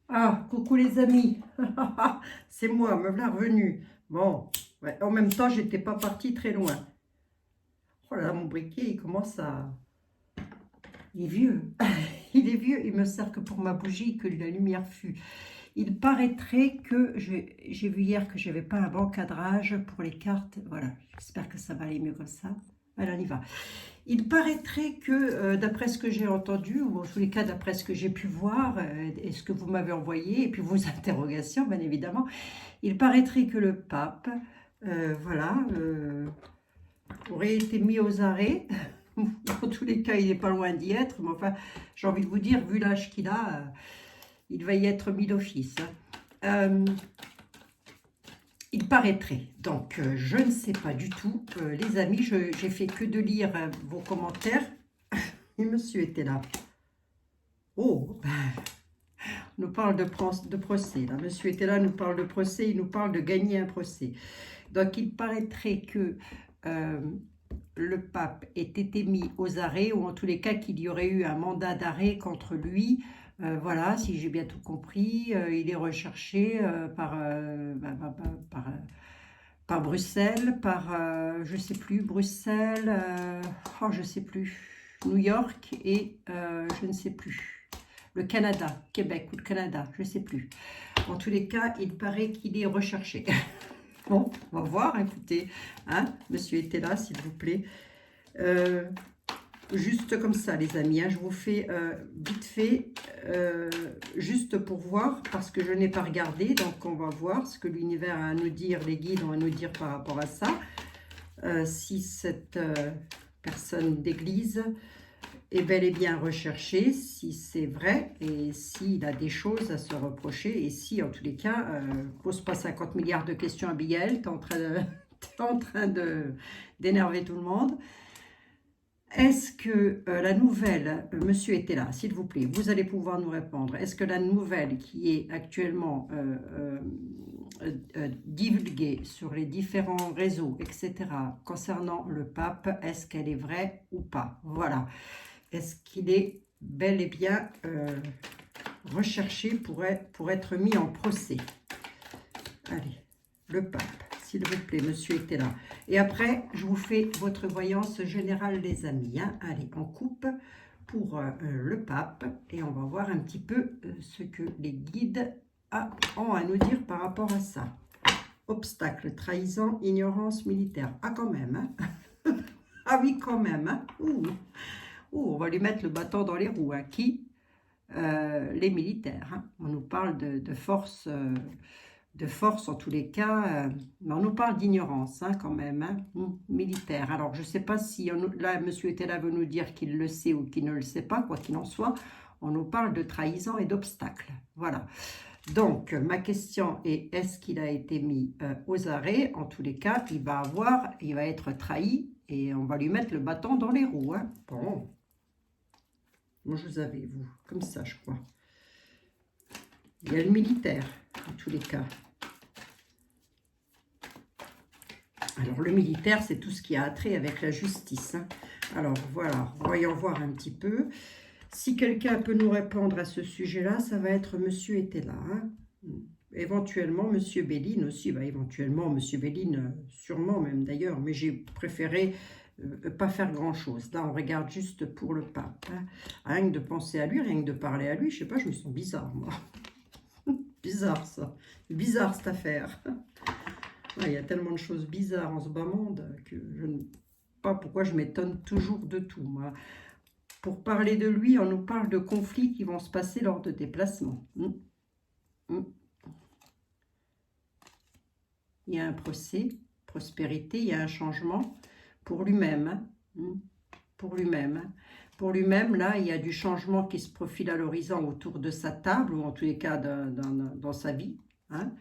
Ah, coucou les amis. C'est moi, me voilà revenu. Bon, ouais, en même temps, j'étais pas partie très loin. Oh là là, mon briquet, il commence à... Il est vieux. Il est vieux, il me sert que pour ma bougie, que la lumière fut. Il paraîtrait que, j'ai vu hier que j'avais pas un bon cadrage pour les cartes. Voilà, j'espère que ça va aller mieux comme ça. Allez, on y va. Il paraîtrait que, d'après ce que j'ai entendu, ou en tous les cas d'après ce que j'ai pu voir, et ce que vous m'avez envoyé, et puis vos interrogations, bien évidemment, il paraîtrait que le pape, voilà, aurait été mis aux arrêts. En tous les cas, il n'est pas loin d'y être, mais enfin, j'ai envie de vous dire, vu l'âge qu'il a, il va y être mis d'office. Il paraîtrait, donc je ne sais pas du tout, les amis, j'ai fait que de lire vos commentaires. Et monsieur était là. Oh, on nous parle de procès. Là. Monsieur était là, nous parle de procès, il nous parle de gagner un procès. Donc il paraîtrait que euh, le pape ait été mis aux arrêts, ou en tous les cas qu'il y aurait eu un mandat d'arrêt contre lui. Voilà, si j'ai bien tout compris, il est recherché par Bruxelles, je sais plus, Bruxelles, je sais plus, New York et je ne sais plus, le Canada, Québec ou le Canada, je ne sais plus. En tous les cas, il paraît qu'il est recherché. Bon, on va voir, écoutez, hein, monsieur était là, s'il vous plaît. Juste comme ça, les amis, hein, je vous fais vite fait, juste pour voir, parce que je n'ai pas regardé, donc on va voir ce que l'univers a à nous dire, les guides ont à nous dire par rapport à ça. Si cette personne d'église est bel et bien recherchée, si c'est vrai, et s'il a des choses à se reprocher, et si, en tous les cas, pose pas 50 milliards de questions à Abigail, t'es en train d'énerver tout le monde. Est-ce que la nouvelle, monsieur était là, s'il vous plaît, vous allez pouvoir nous répondre. Est-ce que la nouvelle qui est actuellement divulguée sur les différents réseaux, etc., concernant le pape, est-ce qu'elle est vraie ou pas? Voilà. Est-ce qu'il est bel et bien recherché pour être mis en procès? Allez, le pape. S'il vous plaît, monsieur était là. Et après, je vous fais votre voyance générale, les amis. Hein. Allez, on coupe pour le pape et on va voir un petit peu ce que les guides ont à nous dire par rapport à ça. Obstacle, trahison, ignorance militaire. Ah, quand même. Hein. Ah oui, quand même. Hein. Ouh. Ouh, on va lui mettre le bâton dans les roues. Hein. Qui les militaires. Hein. On nous parle de force... de force en tous les cas, mais on nous parle d'ignorance hein, quand même, hein, militaire. Alors je ne sais pas si, là monsieur était là veut nous dire qu'il le sait ou qu'il ne le sait pas, quoi qu'il en soit, on nous parle de trahison et d'obstacle. Voilà. Donc ma question est, est-ce qu'il a été mis aux arrêts? En tous les cas, il va être trahi et on va lui mettre le bâton dans les roues. Hein. Bon, moi je vous avais, vous, comme ça je crois. Il y a le militaire, en tous les cas. Alors, le militaire, c'est tout ce qui a attrait avec la justice. Hein. Alors, voilà, voyons voir un petit peu. Si quelqu'un peut nous répondre à ce sujet-là, ça va être Monsieur était là. Hein. Éventuellement, Monsieur Béline aussi. Bah, éventuellement, Monsieur Béline, sûrement même d'ailleurs. Mais j'ai préféré pas faire grand-chose. Là, on regarde juste pour le pape. Hein. Rien que de penser à lui, rien que de parler à lui, je sais pas, je me sens bizarre, moi. Bizarre, ça. Bizarre, cette affaire. Il y a tellement de choses bizarres en ce bas monde que je ne sais pas pourquoi je m'étonne toujours de tout. Moi. Pour parler de lui, on nous parle de conflits qui vont se passer lors de déplacements. Il y a un procès, prospérité, il y a un changement pour lui-même. Pour lui-même. Pour lui-même, là, il y a du changement qui se profile à l'horizon autour de sa table, ou en tous les cas dans sa vie. Hein.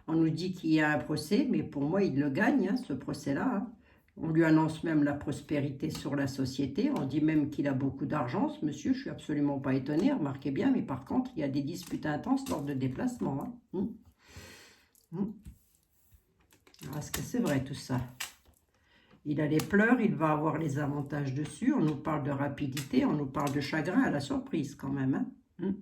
On nous dit qu'il y a un procès, mais pour moi, il le gagne, hein, ce procès-là. Hein. On lui annonce même la prospérité sur la société. On dit même qu'il a beaucoup d'argent, ce monsieur. Je ne suis absolument pas étonnée, remarquez bien. Mais par contre, il y a des disputes intenses lors de déplacements. Hein. Est-ce que c'est vrai tout ça? Il a les pleurs, il va avoir les avantages dessus. On nous parle de rapidité, on nous parle de chagrin à la surprise quand même. Hein.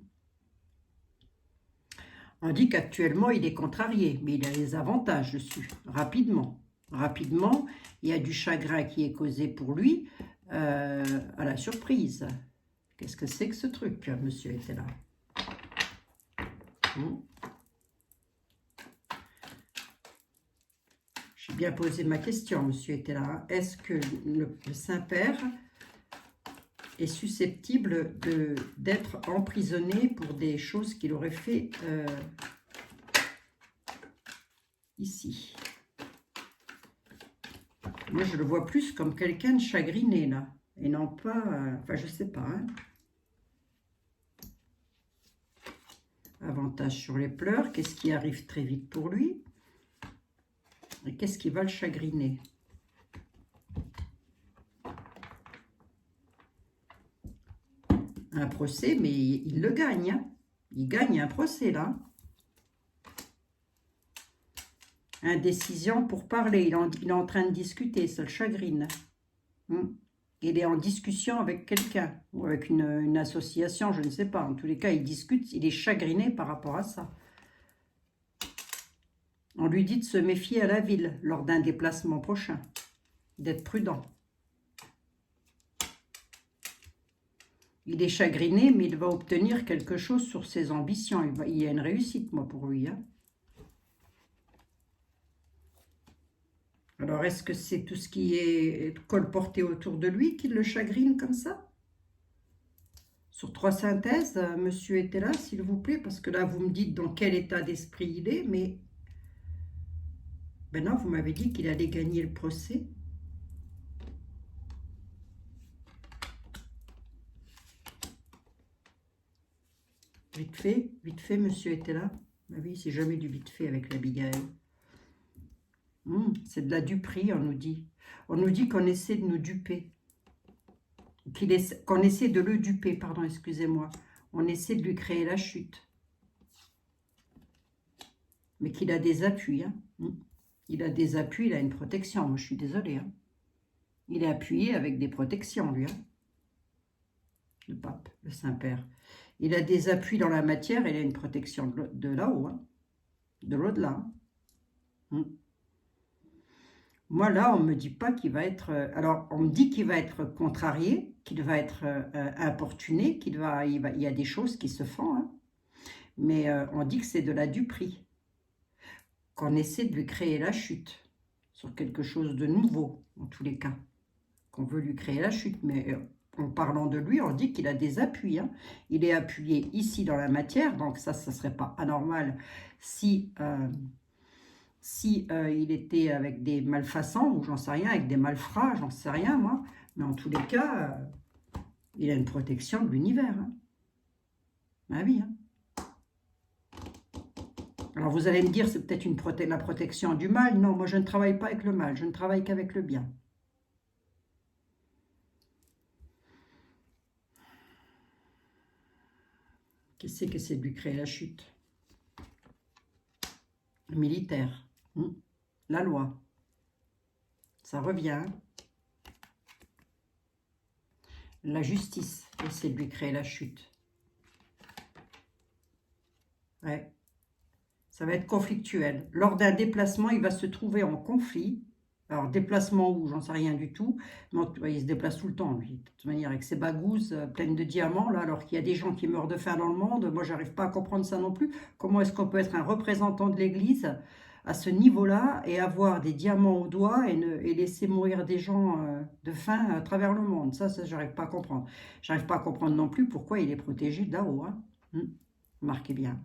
On dit qu'actuellement, il est contrarié, mais il a les avantages dessus, rapidement. Rapidement, il y a du chagrin qui est causé pour lui, à la surprise. Qu'est-ce que c'est que ce truc, monsieur était là? J'ai bien posé ma question, monsieur était là. Est-ce que le Saint-Père est susceptible d'être emprisonné pour des choses qu'il aurait fait ici? Moi, je le vois plus comme quelqu'un de chagriné, là. Et non pas... enfin, je sais pas. Hein. Avantage sur les pleurs. Qu'est-ce qui arrive très vite pour lui? Et qu'est-ce qui va le chagriner? Un procès, mais il le gagne. Hein. Il gagne un procès, là. Indécision pour parler. Il est en train de discuter, ça le chagrine. Il est en discussion avec quelqu'un, ou avec une association, je ne sais pas. En tous les cas, il discute, il est chagriné par rapport à ça. On lui dit de se méfier à la ville lors d'un déplacement prochain, d'être prudent. Il est chagriné, mais il va obtenir quelque chose sur ses ambitions. Il y a une réussite, moi, pour lui. Hein. Alors, est-ce que c'est tout ce qui est colporté autour de lui qui le chagrine comme ça? Sur 3 synthèses, monsieur était là, s'il vous plaît, parce que là, vous me dites dans quel état d'esprit il est, mais... Ben non, vous m'avez dit qu'il allait gagner le procès. Vite fait, monsieur était là. Ben oui, c'est jamais du vite fait avec l'Abigail. C'est de la duperie, on nous dit. On nous dit qu'on essaie de nous duper. Qu'on essaie de le duper, pardon, excusez-moi. On essaie de lui créer la chute. Mais qu'il a des appuis. Hein. Il a des appuis, il a une protection. Moi, je suis désolée. Hein. Il est appuyé avec des protections, lui. Hein. Le pape, le Saint-Père. Il a des appuis dans la matière, il a une protection de là-haut. Hein. De l'au-delà. Hein. Moi, là, on ne me dit pas qu'il va être... alors, on me dit qu'il va être contrarié, qu'il va être importuné, il y a des choses qui se font. Hein. Mais on dit que c'est de la duperie. Qu'on essaie de lui créer la chute sur quelque chose de nouveau, en tous les cas. Qu'on veut lui créer la chute. Mais en parlant de lui, on dit qu'il a des appuis. Hein. Il est appuyé ici dans la matière, donc ça ne serait pas anormal si... il était avec des malfaçons, ou j'en sais rien, avec des malfrats, j'en sais rien, moi. Mais en tous les cas, il a une protection de l'univers. Hein. Ah oui. Hein. Alors vous allez me dire, c'est peut-être la protection du mal. Non, moi je ne travaille pas avec le mal, je ne travaille qu'avec le bien. Qu'est-ce que c'est de lui créer la chute? Le militaire. La loi. Ça revient. La justice, c'est de lui créer la chute. Ouais. Ça va être conflictuel. Lors d'un déplacement, il va se trouver en conflit. Alors, déplacement où, j'en sais rien du tout. Non, il se déplace tout le temps, lui. De toute manière, avec ses bagouses pleines de diamants, là, alors qu'il y a des gens qui meurent de faim dans le monde. Moi, j'arrive pas à comprendre ça non plus. Comment est-ce qu'on peut être un représentant de l'Église à ce niveau-là et avoir des diamants au doigt et laisser mourir des gens de faim à travers le monde? Ça j'arrive pas à comprendre. J'arrive pas à comprendre non plus pourquoi il est protégé de là-haut. Hein. Marquez bien.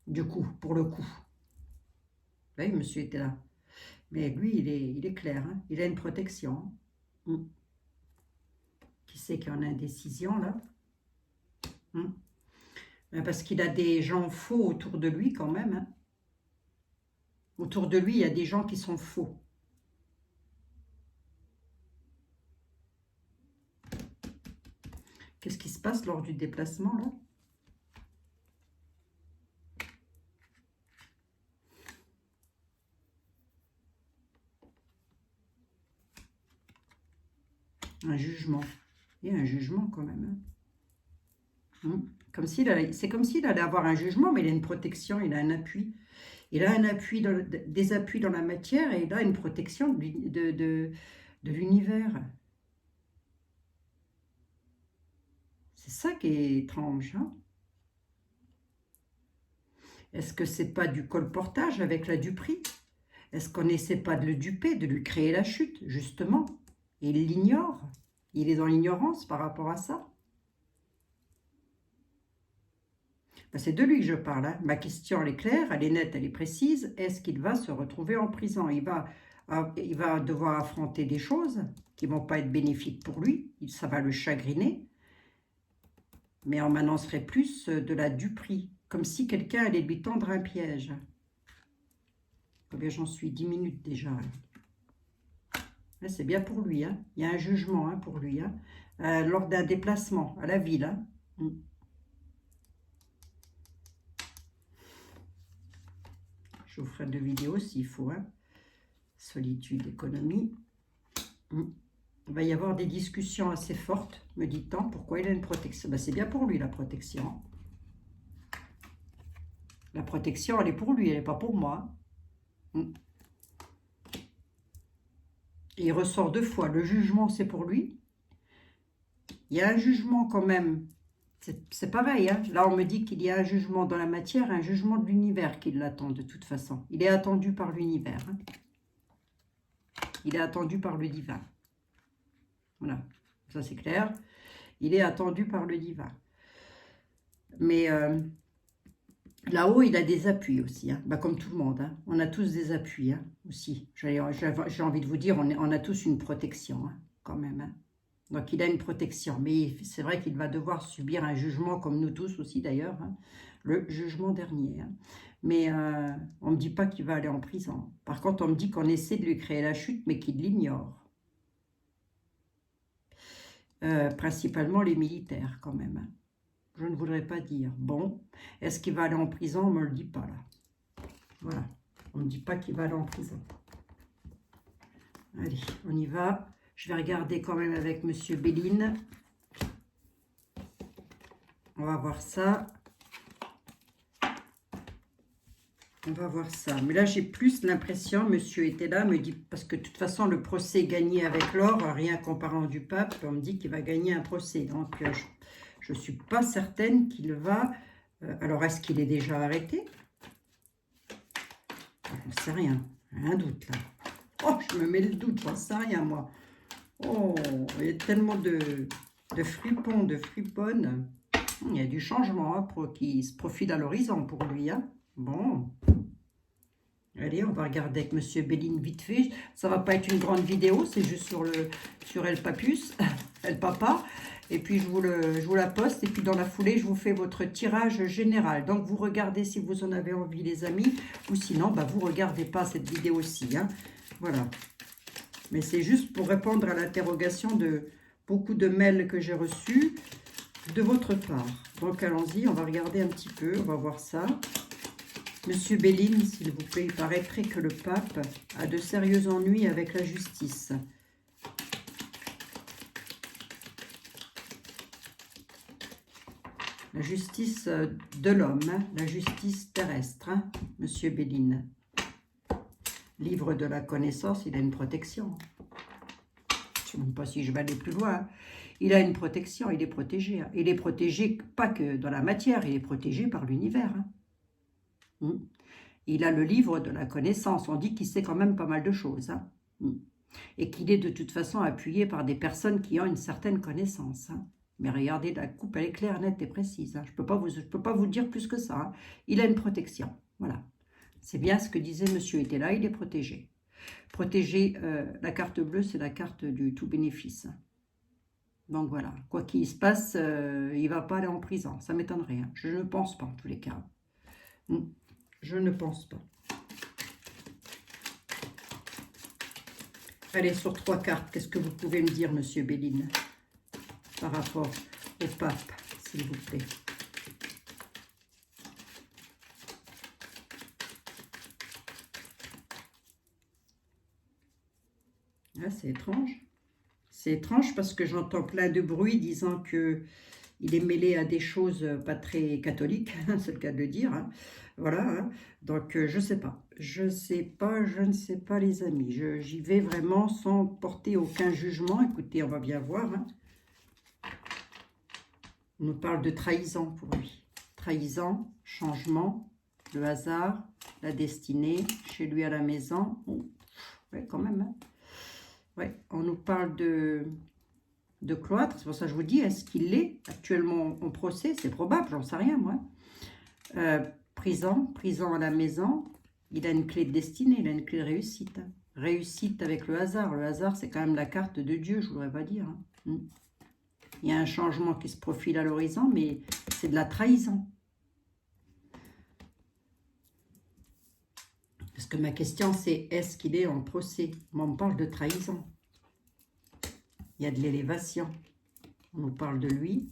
Du coup, pour le coup. Oui, monsieur était là. Mais lui, il est clair. Hein. Il a une protection. Qui c'est qui en a indécision, là? Parce qu'il a des gens faux autour de lui, quand même. Hein. Autour de lui, il y a des gens qui sont faux. Qu'est-ce qui se passe lors du déplacement, là? Un jugement. Il y a un jugement, quand même. Hein. C'est comme s'il allait avoir un jugement, mais il a une protection, il a un appui. Il a un appui, des appuis dans la matière et il a une protection de l'univers. C'est ça qui est étrange. Hein? Est-ce que c'est pas du colportage avec la duperie? Est-ce qu'on n'essaie pas de le duper, de lui créer la chute, justement? Et il l'ignore. Il est dans l'ignorance par rapport à ça. Ben, c'est de lui que je parle. Hein. Ma question, elle est claire, elle est nette, elle est précise. Est-ce qu'il va se retrouver en prison? Il va devoir affronter des choses qui ne vont pas être bénéfiques pour lui. Ça va le chagriner. Mais on m'annoncerait plus de la duperie. Comme si quelqu'un allait lui tendre un piège. Combien j'en suis? 10 minutes déjà. C'est bien pour lui. Hein. Il y a un jugement hein, pour lui. Hein. Lors d'un déplacement à la ville. Hein. Je vous ferai deux vidéos s'il faut. Hein. Solitude, économie. Il va y avoir des discussions assez fortes, me dit-on. Pourquoi il a une protection? C'est bien pour lui, la protection. La protection, elle est pour lui, elle n'est pas pour moi. Il ressort deux fois. Le jugement, c'est pour lui. Il y a un jugement quand même. C'est pareil. Hein. Là, on me dit qu'il y a un jugement dans la matière, un jugement de l'univers qui l'attend de toute façon. Il est attendu par l'univers. Hein. Il est attendu par le divin. Voilà, ça c'est clair. Il est attendu par le divin. Mais là-haut, il a des appuis aussi. Hein. Comme tout le monde. Hein. On a tous des appuis hein, aussi. J'ai envie de vous dire, on a tous une protection hein, quand même. Hein. Donc, il a une protection. Mais c'est vrai qu'il va devoir subir un jugement, comme nous tous aussi d'ailleurs. Hein, le jugement dernier. Hein. Mais on ne me dit pas qu'il va aller en prison. Par contre, on me dit qu'on essaie de lui créer la chute, mais qu'il l'ignore. Principalement les militaires, quand même. Hein. Je ne voudrais pas dire. Bon, est-ce qu'il va aller en prison? On ne me le dit pas, là. Voilà. On ne me dit pas qu'il va aller en prison. Allez, on y va. Je vais regarder quand même avec Monsieur Béline. On va voir ça. On va voir ça. Mais là, j'ai plus l'impression, monsieur était là, me dit, parce que de toute façon, le procès est gagné avec l'or, rien qu'en parlant du pape, on me dit qu'il va gagner un procès. Donc, je ne suis pas certaine qu'il va... alors, est-ce qu'il est déjà arrêté? Je ne sais rien. Un doute, là. Oh, je me mets le doute, j'en sais rien, moi. Oh, il y a tellement de fripons, de friponnes. Il y a du changement hein, qui se profile à l'horizon pour lui. Hein. Bon. Allez, on va regarder avec Monsieur Béline vite fait. Ça va pas être une grande vidéo, c'est juste sur El Papus, El Papa. Et puis, je vous la poste. Et puis, dans la foulée, je vous fais votre tirage général. Donc, vous regardez si vous en avez envie, les amis. Ou sinon, bah, vous regardez pas cette vidéo-ci. Hein. Voilà. Mais c'est juste pour répondre à l'interrogation de beaucoup de mails que j'ai reçus de votre part. Donc, allons-y. On va regarder un petit peu. On va voir ça. Monsieur Béline, s'il vous plaît, il paraîtrait que le pape a de sérieux ennuis avec la justice. La justice de l'homme, hein, la justice terrestre, hein, Monsieur Béline. Livre de la connaissance, il a une protection. Je ne sais même pas si je vais aller plus loin. Il a une protection, il est protégé. Hein. Il est protégé pas que dans la matière, il est protégé par l'univers. Hein. Il a le livre de la connaissance. On dit qu'il sait quand même pas mal de choses. Hein. Et qu'il est de toute façon appuyé par des personnes qui ont une certaine connaissance. Hein. Mais regardez, la coupe, elle est claire, nette et précise. Hein. Je peux pas vous dire plus que ça. Hein. Il a une protection. Voilà. C'est bien ce que disait Monsieur était là, il est protégé. Protégé, la carte bleue, c'est la carte du tout bénéfice. Donc voilà. Quoi qu'il se passe, il ne va pas aller en prison. Ça m'étonnerait. Hein. Je ne pense pas, en tous les cas. Je ne pense pas. Allez, sur 3 cartes, qu'est-ce que vous pouvez me dire, Monsieur Béline, par rapport au pape, s'il vous plaît? Ah, c'est étrange. C'est étrange parce que j'entends plein de bruit disant que il est mêlé à des choses pas très catholiques, c'est le cas de le dire. Hein. Voilà, hein. Donc je ne sais pas. Je ne sais pas, je ne sais pas les amis. J'y vais vraiment sans porter aucun jugement. Écoutez, on va bien voir. Hein. On nous parle de trahison pour lui. Trahison, changement, le hasard, la destinée, chez lui à la maison. Oh, ouais, quand même. Hein. Ouais, on nous parle de cloître. C'est pour ça que je vous dis, est-ce qu'il est actuellement en procès? C'est probable, j'en sais rien, moi. Prison à la maison. Il a une clé de destinée, il a une clé de réussite. Hein. Réussite avec le hasard. Le hasard, c'est quand même la carte de Dieu, je ne voudrais pas dire. Hein. Il y a un changement qui se profile à l'horizon, mais c'est de la trahison. Parce que ma question, c'est est-ce qu'il est en procès? Moi, on me parle de trahison. Il y a de l'élévation. On nous parle de lui.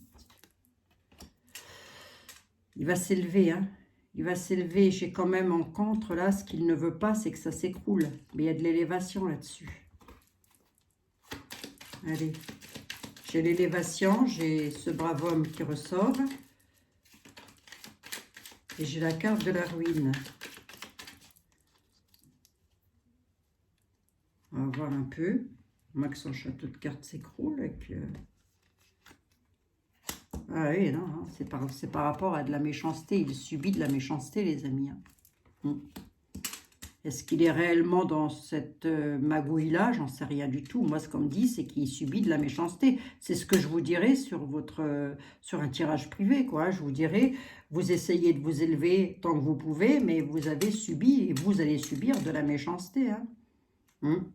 Il va s'élever, hein. Il va s'élever. J'ai quand même en contre, là, ce qu'il ne veut pas, c'est que ça s'écroule. Mais il y a de l'élévation là-dessus. Allez. J'ai l'élévation, j'ai ce brave homme qui ressort. Et j'ai la carte de la ruine. On va voir un peu. Moi que son château de cartes s'écroule. Avec, Ah oui, non, hein, c'est par rapport à de la méchanceté. Il subit de la méchanceté, les amis. Hein. Est-ce qu'il est réellement dans cette magouille-là? J'en sais rien du tout. Moi, ce qu'on me dit, c'est qu'il subit de la méchanceté. C'est ce que je vous dirai sur sur un tirage privé, quoi. Je vous dirai, vous essayez de vous élever tant que vous pouvez, mais vous avez subi et vous allez subir de la méchanceté. Hein.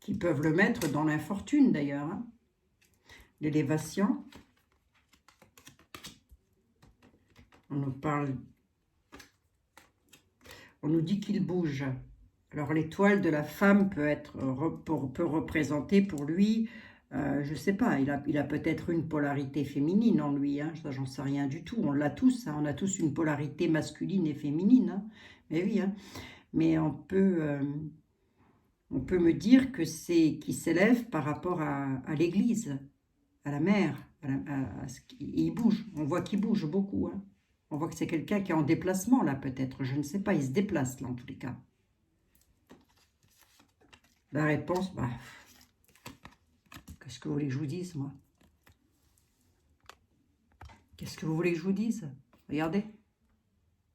Qui peuvent le mettre dans l'infortune, d'ailleurs. Hein. L'élévation. On nous parle, on nous dit qu'il bouge. Alors l'étoile de la femme peut représenter pour lui, je ne sais pas, il a peut-être une polarité féminine en lui, hein, ça j'en sais rien du tout, on l'a tous, hein, on a tous une polarité masculine et féminine, hein, mais oui, hein, mais on peut me dire que c'est qui s'élève par rapport à l'église, à la mère, il bouge, on voit qu'il bouge beaucoup, hein. On voit que c'est quelqu'un qui est en déplacement, là, peut-être. Je ne sais pas, il se déplace, là, en tous les cas. La réponse, bah... Qu'est-ce que vous voulez que je vous dise, moi? Qu'est-ce que vous voulez que je vous dise? Regardez.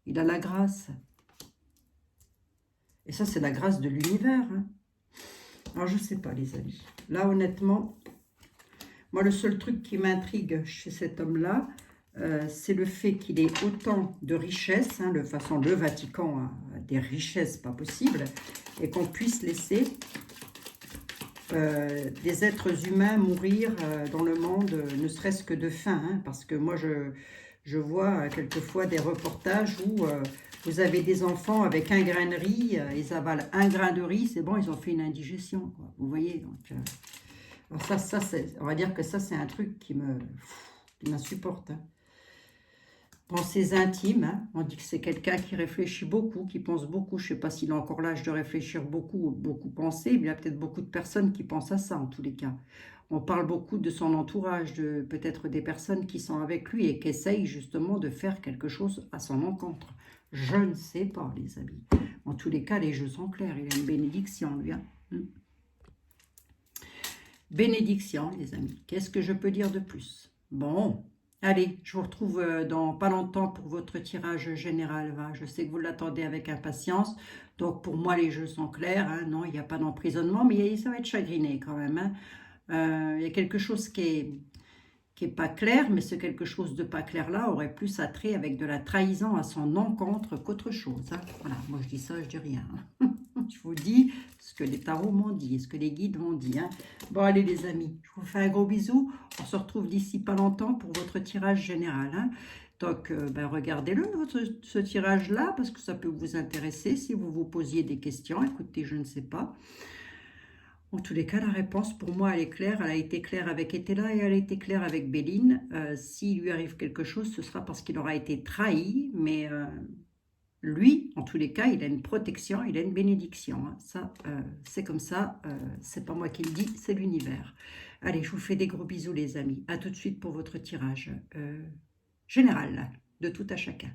Il a la grâce. Et ça, c'est la grâce de l'univers. Hein. Alors, je ne sais pas, les amis. Là, honnêtement, moi, le seul truc qui m'intrigue chez cet homme-là, c'est le fait qu'il ait autant de richesses, hein, de façon le Vatican a des richesses pas possibles, et qu'on puisse laisser des êtres humains mourir dans le monde, ne serait-ce que de faim, hein, parce que moi je vois quelquefois des reportages où vous avez des enfants avec un grain de riz, ils avalent un grain de riz, c'est bon, ils ont fait une indigestion, quoi, vous voyez, donc alors ça on va dire que ça c'est un truc qui m'insupporte, hein. Pensées intimes, hein. On dit que c'est quelqu'un qui réfléchit beaucoup, qui pense beaucoup. Je ne sais pas s'il a encore l'âge de réfléchir beaucoup ou beaucoup penser, mais il y a peut-être beaucoup de personnes qui pensent à ça en tous les cas. On parle beaucoup de son entourage, de peut-être des personnes qui sont avec lui et qui essayent justement de faire quelque chose à son encontre. Je ne sais pas, les amis. En tous les cas, les jeux sont clairs. Il a une bénédiction, lui. Hein. Bénédiction, les amis. Qu'est-ce que je peux dire de plus? Bon. Allez, je vous retrouve dans pas longtemps pour votre tirage général. Va. Je sais que vous l'attendez avec impatience. Donc, pour moi, les jeux sont clairs. Hein. Non, il n'y a pas d'emprisonnement, mais ça va être chagriné quand même. Hein. Il y a quelque chose qui est pas clair, mais ce quelque chose de pas clair-là aurait plus attrait avec de la trahison à son encontre qu'autre chose. Hein. Voilà, moi je dis ça, je dis rien. Hein. Je vous dis ce que les tarots m'ont dit, ce que les guides m'ont dit. Hein. Bon, allez les amis, je vous fais un gros bisou. On se retrouve d'ici pas longtemps pour votre tirage général. Hein. Donc, regardez-le, ce tirage-là, parce que ça peut vous intéresser si vous vous posiez des questions. Écoutez, je ne sais pas. En tous les cas, la réponse, pour moi, elle est claire. Elle a été claire avec Etela et elle a été claire avec Béline. S'il lui arrive quelque chose, ce sera parce qu'il aura été trahi, mais lui, en tous les cas, il a une protection, il a une bénédiction. Hein. Ça, c'est comme ça, c'est pas moi qui le dis, c'est l'univers. Allez, je vous fais des gros bisous les amis. À tout de suite pour votre tirage général, de tout à chacun.